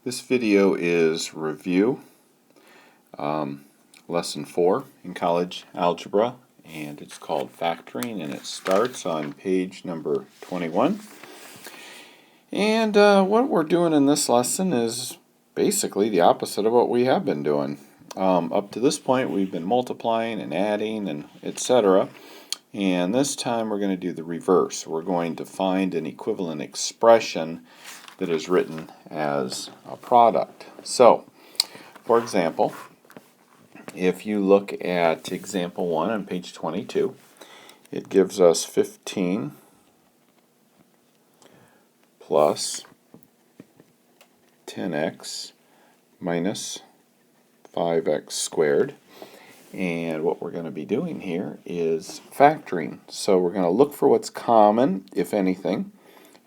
This video is review, lesson 4 in college algebra, and it's called factoring, and it starts on page number 21. And what we're doing in this lesson is basically the opposite of what we have been doing. Up to this point we've been multiplying and adding and etc. And this time we're going to do the reverse. We're going to find an equivalent expression that is written as a product. So, for example, if you look at example 1 on page 22, it gives us 15 plus 10x minus 5x squared. And what we're going to be doing here is factoring. So we're going to look for what's common, if anything.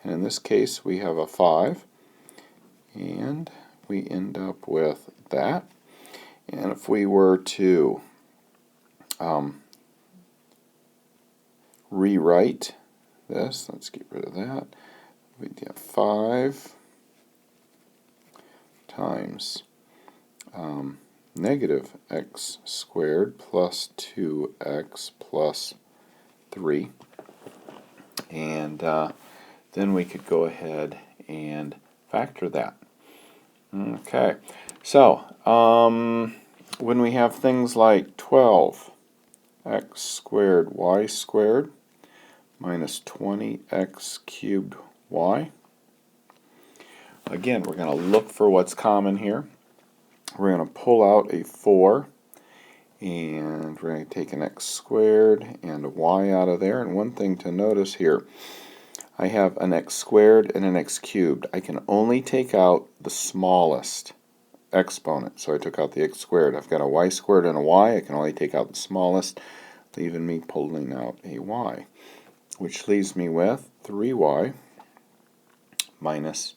And in this case, we have a 5. And we end up with that. And if we were to rewrite this, let's get rid of that. We'd get 5 times negative x squared plus 2x plus 3. And then we could go ahead and factor that. Okay, so when we have things like 12 x squared y squared minus 20x cubed y, again, we're going to look for what's common here. We're going to pull out a 4, and we're going to take an x squared and a y out of there. And one thing to notice here, I have an x squared and an x cubed. I can only take out the smallest exponent. So I took out the x squared. I've got a y squared and a y. I can only take out the smallest, leaving me pulling out a y, which leaves me with 3y minus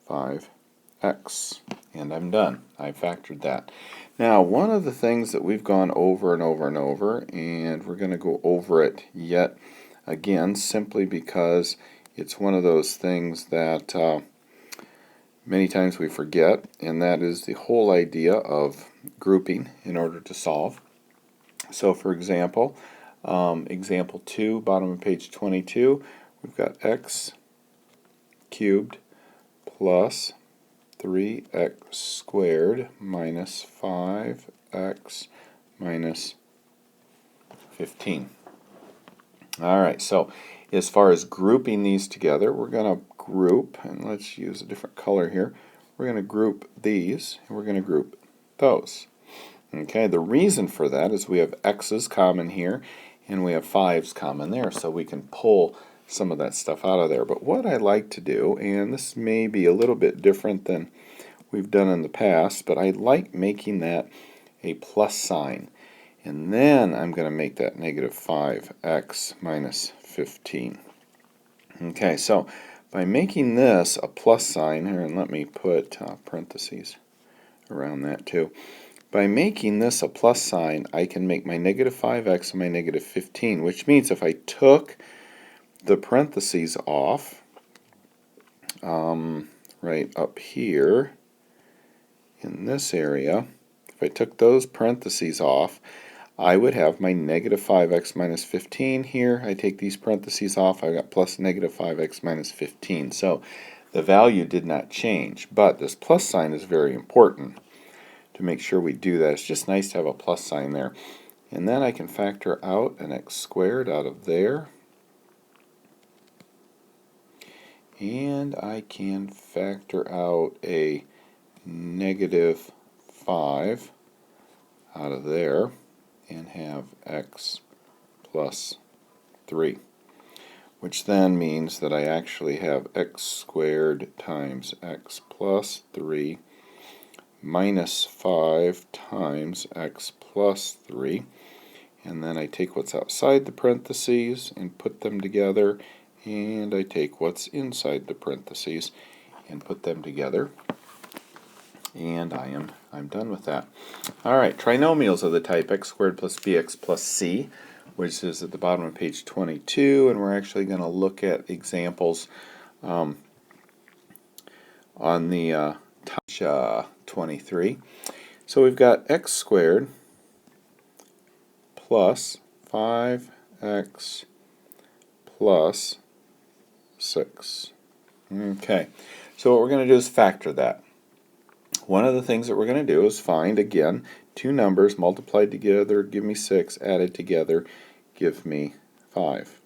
5x. And I'm done. I factored that. Now, one of the things that we've gone over and over and over, and we're going to go over it yet again, simply because it's one of those things that many times we forget, and that is the whole idea of grouping in order to solve. So, for example, example 2, bottom of page 22, we've got x cubed plus 3x squared minus 5x minus 15. Alright, so as far as grouping these together, we're going to group, and let's use a different color here. We're going to group these, and we're going to group those. Okay, the reason for that is we have x's common here, and we have 5's common there, so we can pull some of that stuff out of there. But what I like to do, and this may be a little bit different than we've done in the past, but I like making that a plus sign. And then I'm going to make that negative 5x minus 15. Okay, so by making this a plus sign here, and let me put parentheses around that too. By making this a plus sign, I can make my negative 5x my negative 15, which means if I took the parentheses off, right up here in this area, if I took those parentheses off, I would have my negative 5x minus 15 here. I take these parentheses off, I've got plus negative 5x minus 15. So the value did not change, but this plus sign is very important to make sure we do that. It's just nice to have a plus sign there. And then I can factor out an x squared out of there. And I can factor out a negative 5 out of there and have x plus 3, which then means that I actually have x squared times x plus 3 minus 5 times x plus 3, and then I take what's outside the parentheses and put them together, and I take what's inside the parentheses and put them together, and I'm done with that. Alright, trinomials of the type x squared plus bx plus c, which is at the bottom of page 22, and we're actually going to look at examples on the page 23. So we've got x squared plus 5x plus 6. Okay, so what we're going to do is factor that. One of the things that we're going to do is find, again, two numbers multiplied together give me 6, added together give me 5.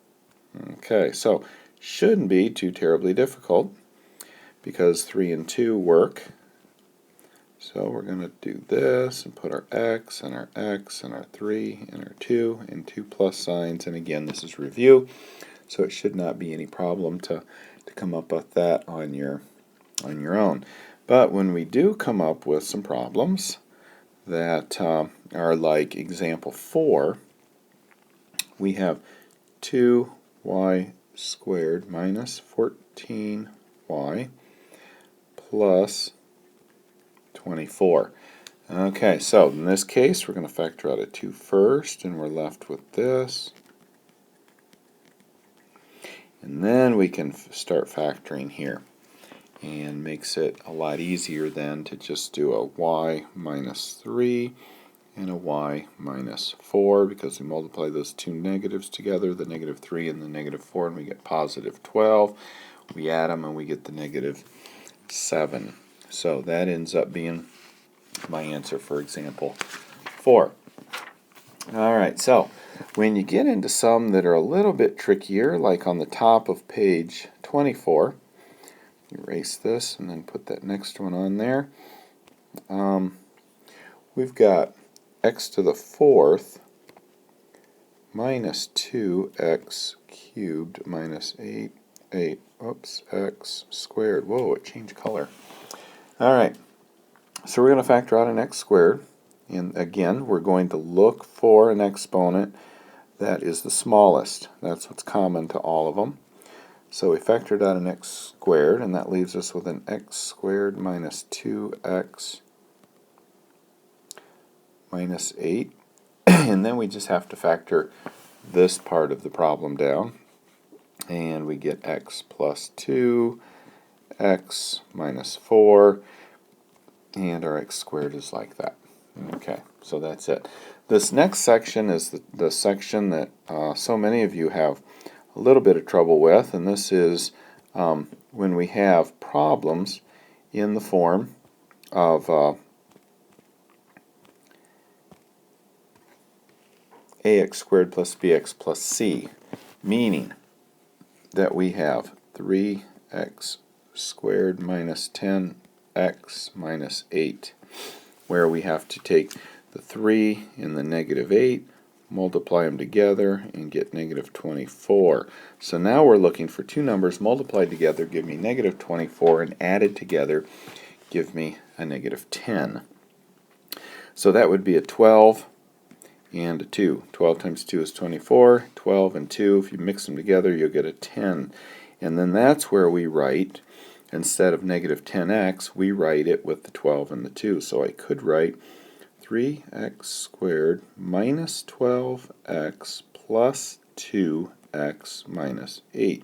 Okay, so shouldn't be too terribly difficult because 3 and 2 work. So we're going to do this and put our x and our x and our 3 and our 2 and 2 plus signs, and again this is review, so it should not be any problem to come up with that on your own. But when we do come up with some problems that are like example 4, we have 2y squared minus 14y plus 24. Okay, so in this case we're going to factor out a 2 first, and we're left with this. And then we can start factoring here, and makes it a lot easier then to just do a y minus 3 and a y minus 4, because we multiply those two negatives together, the negative 3 and the negative 4, and we get positive 12. We add them and we get the negative 7. So that ends up being my answer for example 4. Alright, so when you get into some that are a little bit trickier, like on the top of page 24, erase this and then put that next one on there. We've got x to the 4th minus 2x cubed minus 8 x squared. Whoa, it changed color. Alright, so we're going to factor out an x squared, and again we're going to look for an exponent that is the smallest. That's what's common to all of them. So we factored out an x squared, and that leaves us with an x squared minus 2x minus 8. And then we just have to factor this part of the problem down, and we get x plus 2, x minus 4, and our x squared is like that. Okay, so that's it. This next section is the section that so many of you have a little bit of trouble with, and this is when we have problems in the form of ax squared plus bx plus c, meaning that we have 3x squared minus 10x minus 8, where we have to take the 3 and the negative 8, multiply them together, and get negative 24. So now we're looking for two numbers multiplied together give me negative 24, and added together give me a negative 10. So that would be a 12 and a 2. 12 times 2 is 24. 12 and 2, if you mix them together, you'll get a 10. And then that's where we write, instead of negative 10x, we write it with the 12 and the 2. So I could write 3x squared minus 12x plus 2x minus 8,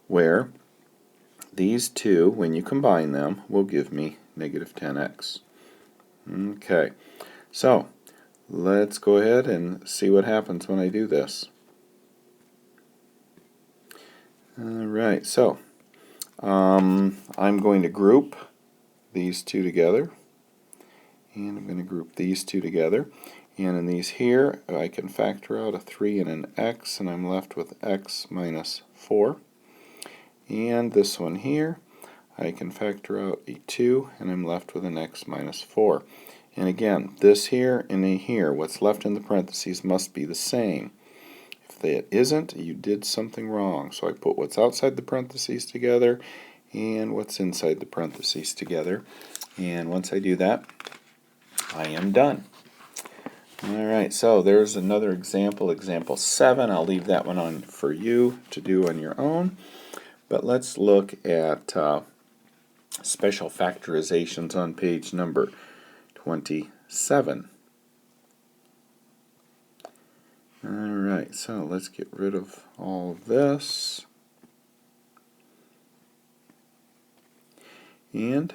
where these two, when you combine them, will give me negative 10x. Okay, so let's go ahead and see what happens when I do this. Alright, so I'm going to group these two together, and I'm going to group these two together, and in these here I can factor out a 3 and an x, and I'm left with x minus 4. And this one here I can factor out a 2, and I'm left with an x minus 4. And again, this here and in here, what's left in the parentheses must be the same. If it isn't, you did something wrong. So I put what's outside the parentheses together and what's inside the parentheses together. And once I do that, I am done. Alright, so there's another example, example 7. I'll leave that one on for you to do on your own. But let's look at special factorizations on page number 27. Alright, so let's get rid of all of this. And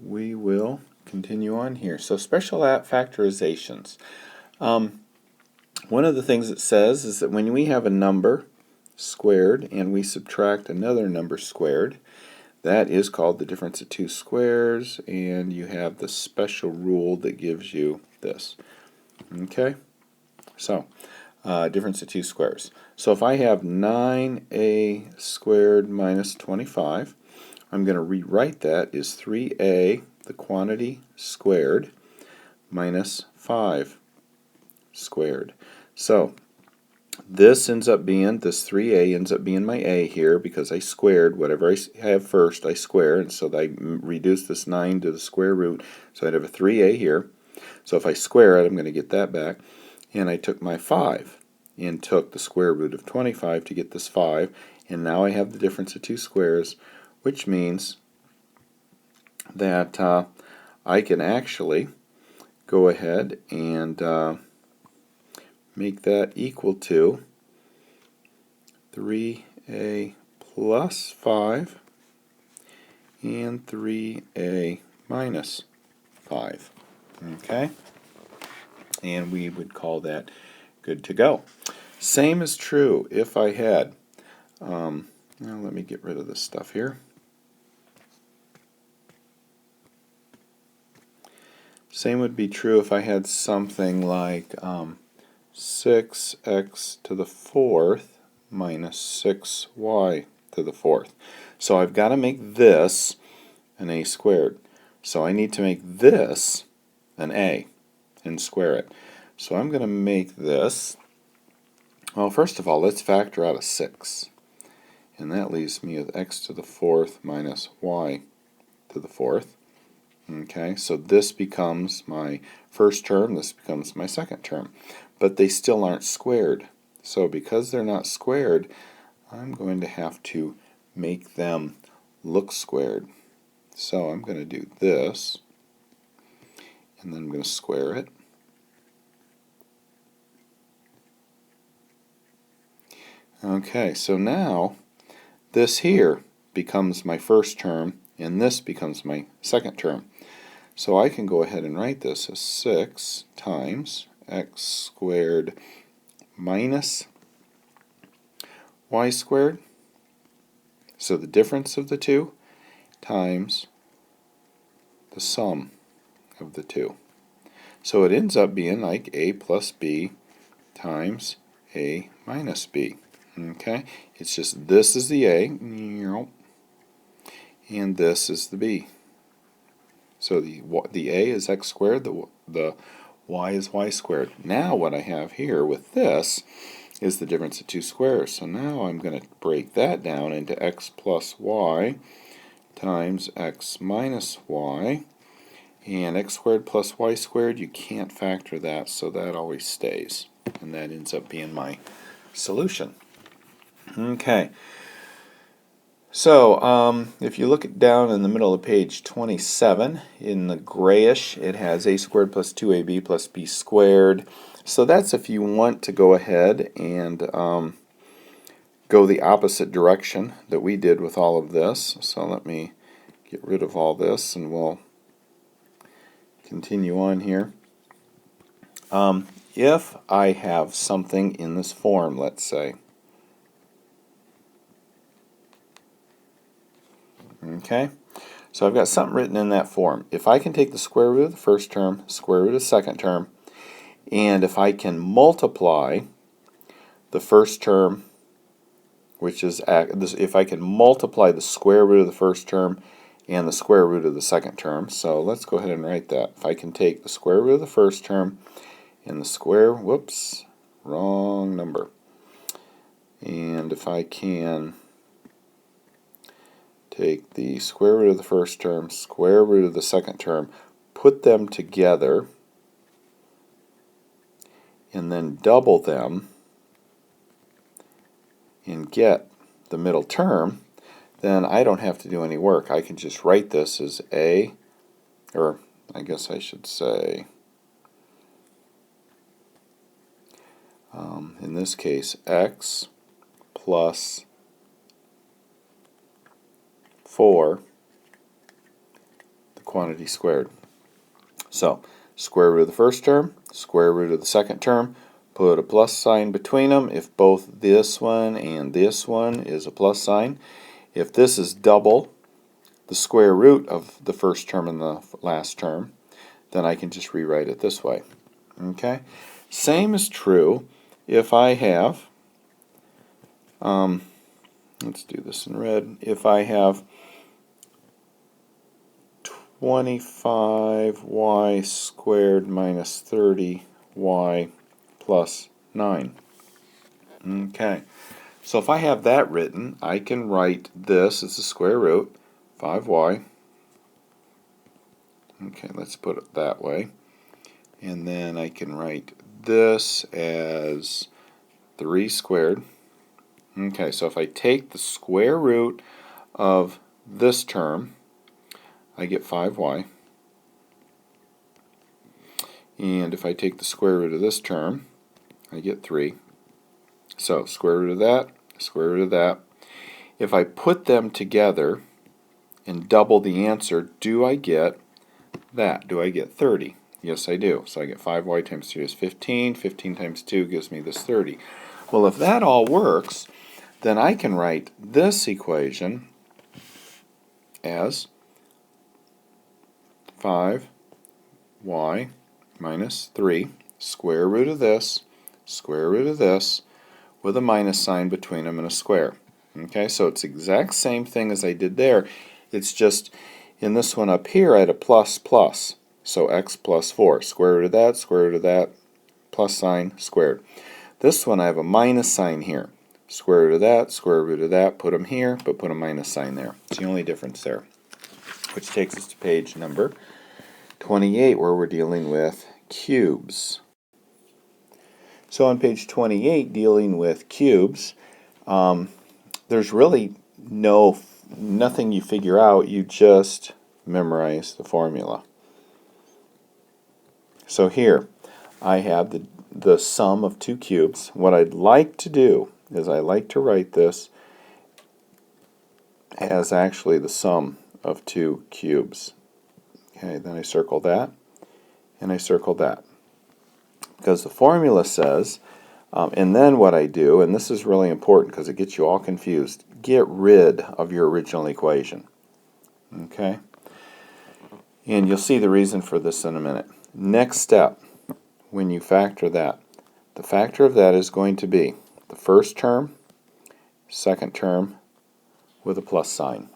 we will continue on here. So special factorizations. One of the things it says is that when we have a number squared and we subtract another number squared, that is called the difference of two squares, and you have the special rule that gives you this. Okay? So, difference of two squares. So if I have 9a squared minus 25, I'm going to rewrite that as 3a, the quantity squared, minus 5 squared. So this 3a ends up being my a here because I squared whatever I have first, I square, and so I reduce this 9 to the square root, so I'd have a 3a here. So if I square it, I'm going to get that back. And I took my 5 and took the square root of 25 to get this 5, and now I have the difference of two squares, which means that I can actually go ahead and make that equal to 3a plus 5 and 3a minus 5. Okay? And we would call that good to go. Same is true if I had, now let me get rid of this stuff here. Same would be true if I had something like 6x to the fourth minus 6y to the fourth. So I've got to make this an a squared. So I need to make this an a and square it. So I'm going to make this, well, first of all, let's factor out a 6. And that leaves me with x to the fourth minus y to the fourth. Okay, so this becomes my first term, this becomes my second term. But they still aren't squared. So because they're not squared, I'm going to have to make them look squared. So I'm going to do this, and then I'm going to square it. Okay, so now this here becomes my first term, and this becomes my second term. So I can go ahead and write this as 6 times x squared minus y squared, so the difference of the two, times the sum of the two. So it ends up being like a plus b times a minus b. Okay, it's just this is the a, and this is the b. So the a is x squared, the y is y squared. Now what I have here with this is the difference of two squares. So now I'm going to break that down into x plus y times x minus y. And x squared plus y squared, you can't factor that, so that always stays. And that ends up being my solution. Okay. So, if you look down in the middle of page 27, in the grayish, it has a squared plus 2ab plus b squared. So that's if you want to go ahead and go the opposite direction that we did with all of this. So let me get rid of all this and we'll continue on here. If I have something in this form, let's say, okay, so I've got something written in that form. If I can take the square root of the first term, square root of the second term, and if I can multiply the first term, which is, if I can multiply the square root of the first term and the square root of the second term, so let's go ahead and write that. If I can take the square root of the first term and the square, whoops, wrong number. And if I can take the square root of the first term, square root of the second term, put them together, and then double them, and get the middle term, then I don't have to do any work. I can just write this as a, or I guess I should say, in this case, x plus 4, the quantity squared. So, square root of the first term, square root of the second term, put a plus sign between them if both this one and this one is a plus sign. If this is double the square root of the first term and the last term, then I can just rewrite it this way. Okay? Same is true if I have, let's do this in red, if I have 25y squared minus 30y plus 9. Okay, so if I have that written, I can write this as the square root, 5y. Okay, let's put it that way. And then I can write this as 3 squared. Okay, so if I take the square root of this term, I get 5y. And if I take the square root of this term, I get 3. So square root of that, square root of that. If I put them together and double the answer, do I get that? Do I get 30? Yes, I do. So I get 5y times 3 is 15. 15 times 2 gives me this 30. Well, if that all works, then I can write this equation as 5y minus 3, square root of this, square root of this, with a minus sign between them and a square. Okay, so it's the exact same thing as I did there. It's just in this one up here I had a plus plus. So x plus 4. Square root of that, plus sign, squared. This one I have a minus sign here. Square root of that, put them here, but put a minus sign there. It's the only difference there. Which takes us to page number 28, where we're dealing with cubes. So on page 28, dealing with cubes, there's really nothing you figure out, you just memorize the formula. So here, I have the sum of two cubes. What I'd like to do is I like to write this as actually the sum of two cubes. Okay, then I circle that, and I circle that. Because the formula says, and then what I do, and this is really important because it gets you all confused, get rid of your original equation. Okay? And you'll see the reason for this in a minute. Next step, when you factor that, the factor of that is going to be the first term, second term with a plus sign.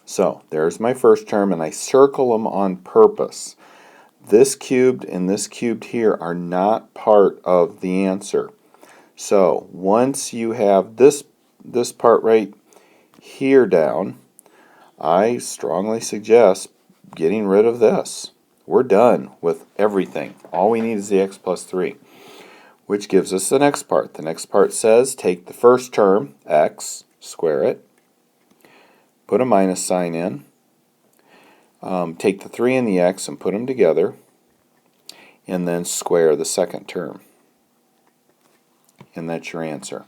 So there's my first term, and I circle them on purpose. This cubed and this cubed here are not part of the answer. So once you have this part right here down, I strongly suggest getting rid of this. We're done with everything. All we need is the x plus 3, which gives us the next part. The next part says take the first term, x, square it, put a minus sign in, take the 3 and the x and put them together, and then square the second term. And that's your answer.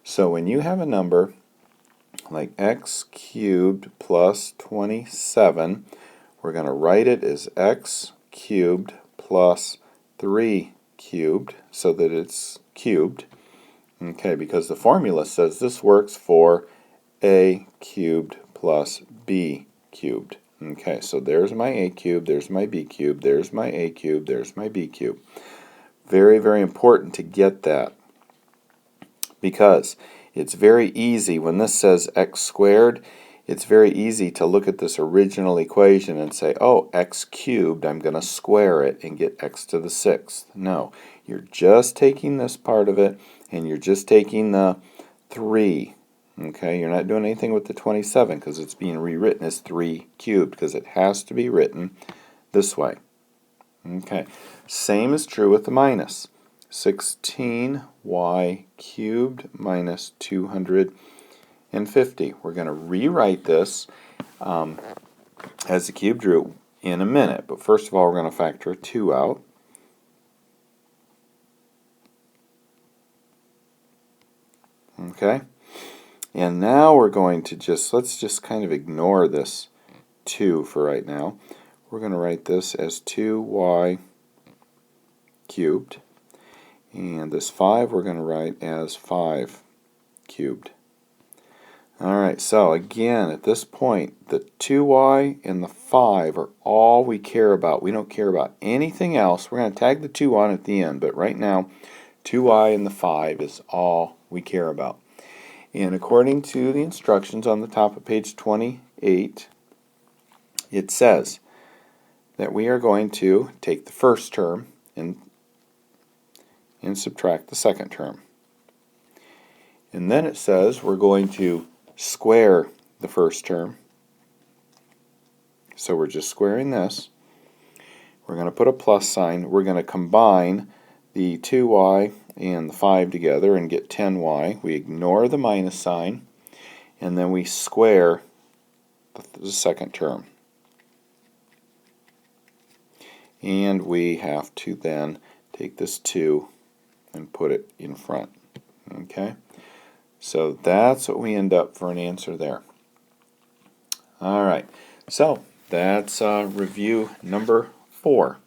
So when you have a number like x cubed plus 27, we're going to write it as x cubed plus 3 cubed so that it's cubed. Okay, because the formula says this works for a cubed plus b cubed. Okay, so there's my a cubed, there's my b cubed, there's my a cubed, there's my b cubed. Very, very important to get that, because it's very easy when this says x squared, it's very easy to look at this original equation and say, oh, x cubed, I'm going to square it and get x to the 6th. No, you're just taking this part of it and you're just taking the 3. Okay, you're not doing anything with the 27 because it's being rewritten as 3 cubed because it has to be written this way. Okay, same is true with the minus. 16y cubed minus 250. We're going to rewrite this as the cubed root in a minute, but first of all we're going to factor a 2 out. Okay, and now we're going to let's just kind of ignore this 2 for right now. We're going to write this as 2y cubed. And this 5 we're going to write as 5 cubed. Alright, so again, at this point, the 2y and the 5 are all we care about. We don't care about anything else. We're going to tag the 2 on at the end, but right now, 2y and the 5 is all we care about. And according to the instructions on the top of page 28, it says that we are going to take the first term and subtract the second term. And then it says we're going to square the first term. So we're just squaring this. We're going to put a plus sign. We're going to combine the 2y and the 5 together and get 10y. We ignore the minus sign, and then we square the second term. And we have to then take this 2 and put it in front. Okay? So that's what we end up for an answer there. Alright, so that's review number 4.